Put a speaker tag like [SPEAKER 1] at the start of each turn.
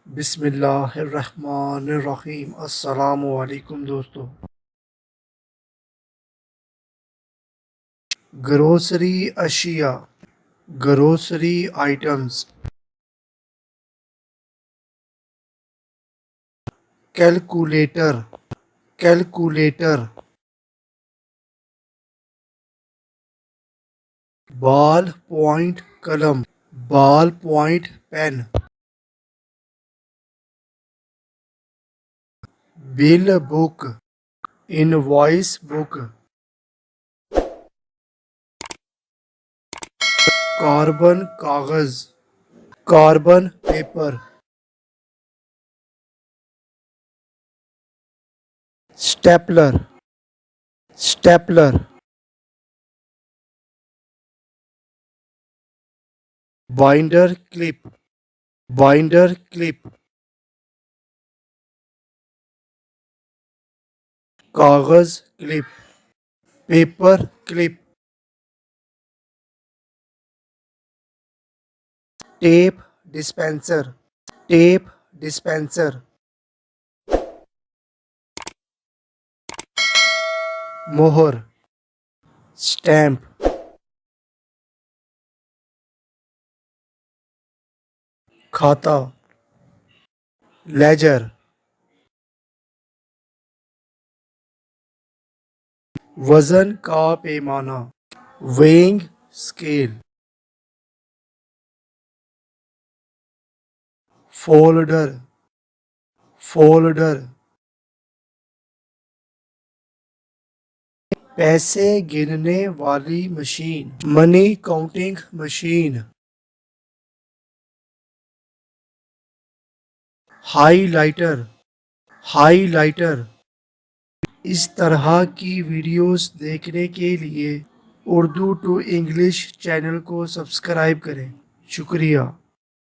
[SPEAKER 1] बिस्मिल्लाहिर्रहमानिर्रहीम। अस्सलामु अलैकुम दोस्तों। ग्रोसरी अशिया, grocery items. Calculator, calculator. Ball point कलम, ball point pen. Bill book, invoice book. Carbon कागज, carbon paper. Stapler, stapler. Binder clip, binder clip. कागज clip, paper clip. Tape dispenser, tape dispenser. मोहर, stamp. खाता, ledger. वजन का पैमाना, weighing scale. Folder, folder. पैसे गिनने वाली machine, money counting machine. Highlighter, highlighter. इस तरह की वीडियोस देखने के लिए उर्दू टू इंग्लिश चैनल को सब्सक्राइब करें। शुक्रिया।